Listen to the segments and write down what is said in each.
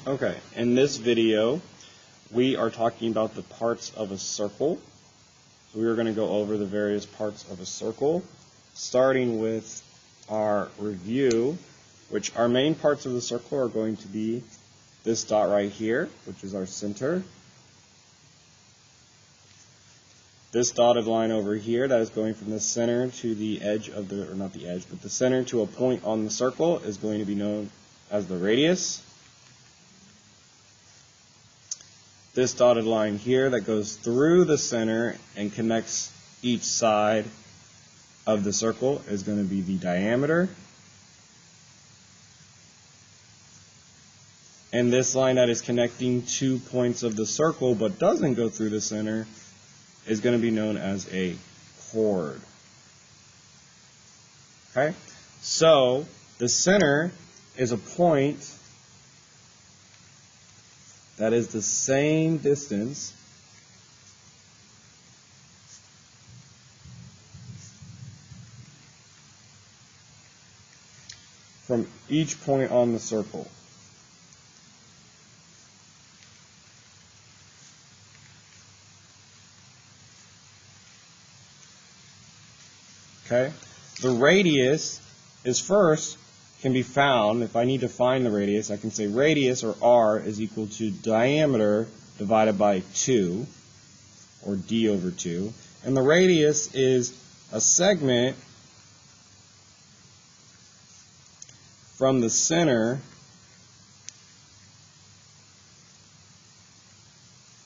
Okay, in this video, we are talking about the parts of a circle. So we are going to go over the various parts of a circle, starting with our review, which our main parts of the circle are going to be this dot right here, which is our center. This dotted line over here that is going from the center to the edge of the, or not the edge, but the center to a point on the circle is going to be known as the radius. This dotted line here that goes through the center and connects each side of the circle is going to be the diameter. And this line that is connecting 2 points of the circle but doesn't go through the center is going to be known as a chord. Okay? So the center is a point that is the same distance from each point on the circle. Okay? The radius is first can be found, if I need to find the radius, I can say radius, or r, is equal to diameter divided by 2, or d over 2. And the radius is a segment from the center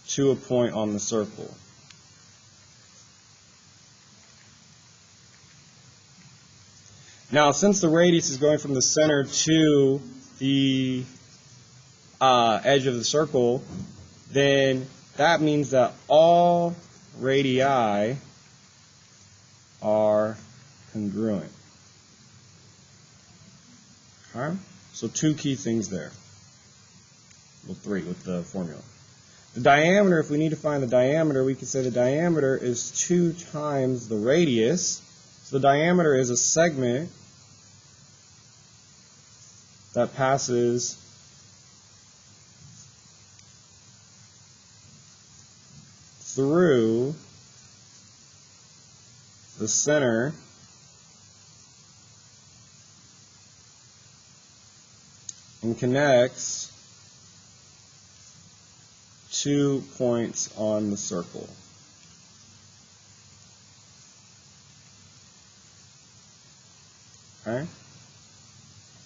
to a point on the circle. Now, since the radius is going from the center to the edge of the circle, then that means that all radii are congruent. Okay? So two key things there. Well, three with the formula. The diameter, if we need to find the diameter, we can say the diameter is 2 times the radius. So the diameter is a segment that passes through the center and connects 2 points on the circle. Okay?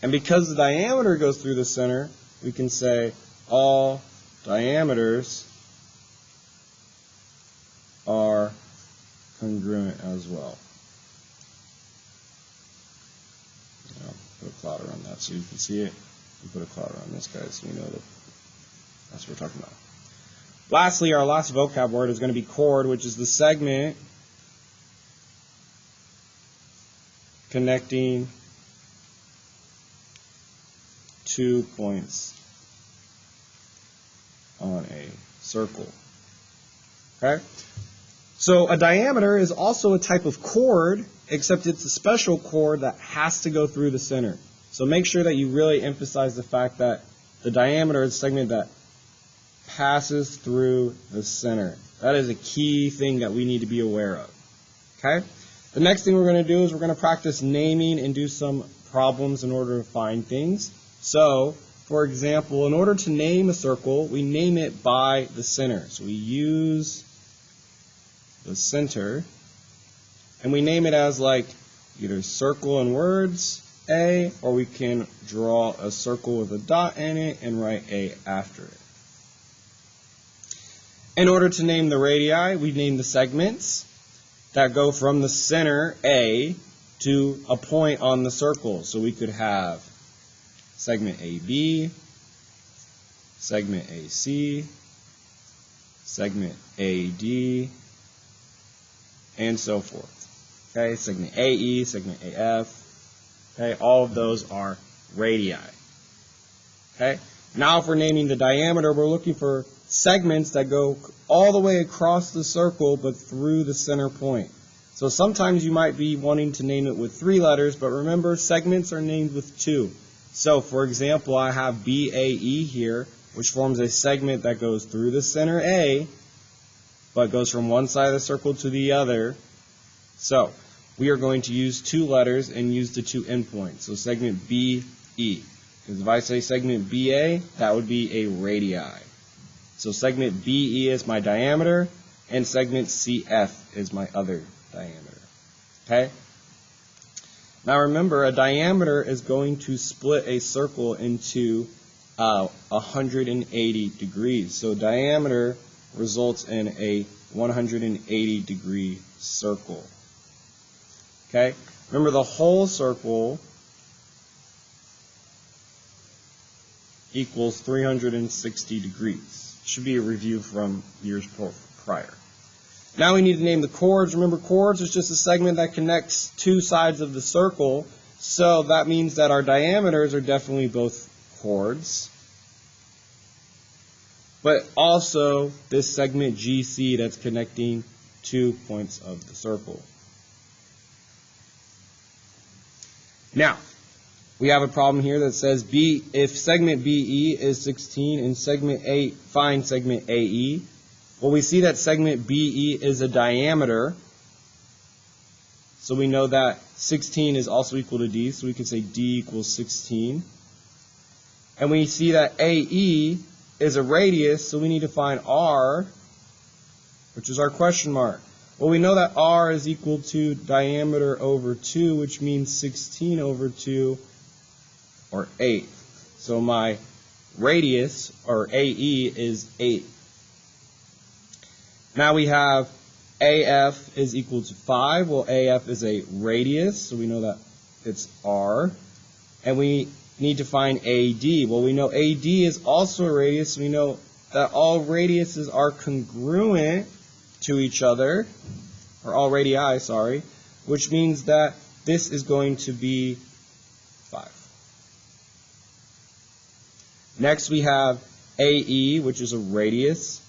And because the diameter goes through the center, we can say all diameters are congruent as well. I'll put a cloud around that so you can see it. And put a cloud around this guy so we know that that's what we're talking about. Lastly, our last vocab word is going to be chord, which is the segment connecting 2 points on a circle. Okay? So a diameter is also a type of chord, except it's a special chord that has to go through the center. So make sure that you really emphasize the fact that the diameter is a segment that passes through the center. That is a key thing that we need to be aware of. Okay? The next thing we're going to do is we're going to practice naming and do some problems in order to find things. So, for example, in order to name a circle, we name it by the center. So we use the center, and we name it as like either circle in words, A, or we can draw a circle with a dot in it and write A after it. In order to name the radii, we name the segments that go from the center, A, to a point on the circle. So we could have segment AB, segment AC, segment AD, and so forth. Okay, segment AE, segment AF. Okay, all of those are radii. Okay, now if we're naming the diameter, we're looking for segments that go all the way across the circle but through the center point. So sometimes you might be wanting to name it with 3 letters, but remember segments are named with 2. So, for example, I have BAE here. which forms a segment that goes through the center A, but goes from one side of the circle to the other. So we are going to use two letters and use the two endpoints. So segment BE. Because if I say segment BA, that would be a radii. So segment BE is my diameter, and segment CF is my other diameter. Okay? Now remember, a diameter is going to split a circle into 180 degrees. So diameter results in a 180 degree circle. Okay? Remember, the whole circle equals 360 degrees. Should be a review from years prior. Now we need to name the chords. Remember, chords is just a segment that connects two sides of the circle, so that means that our diameters are definitely both chords. But also this segment GC that's connecting 2 points of the circle. Now, we have a problem here that says if segment BE is 16 and segment A, find segment AE. Well, we see that segment BE is a diameter, so we know that 16 is also equal to D, so we can say D equals 16. And we see that AE is a radius, so we need to find R, which is our question mark. Well, we know that R is equal to diameter over 2, which means 16 over 2, or 8. So my radius, or AE, is 8. Now we have AF is equal to 5. Well, AF is a radius, so we know that it's R. And we need to find AD. Well, we know AD is also a radius, so we know that all radiuses are congruent to each other, or all radii, sorry, which means that this is going to be 5. Next we have AE, which is a radius,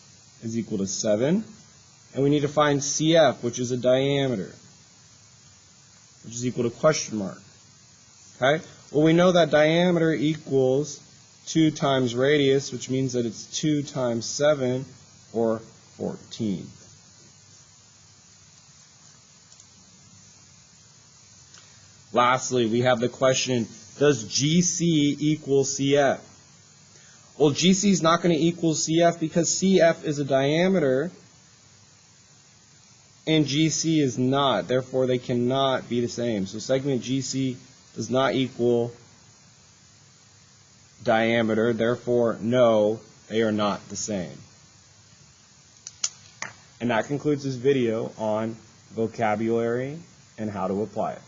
is equal to 7. And we need to find CF, which is a diameter, which is equal to question mark. Okay? Well, we know that diameter equals 2 times radius, which means that it's 2 times 7, or 14. Lastly, we have the question, does GC equal CF? Well, GC is not going to equal CF because CF is a diameter and GC is not. Therefore, they cannot be the same. So segment GC does not equal diameter. Therefore, no, they are not the same. And that concludes this video on vocabulary and how to apply it.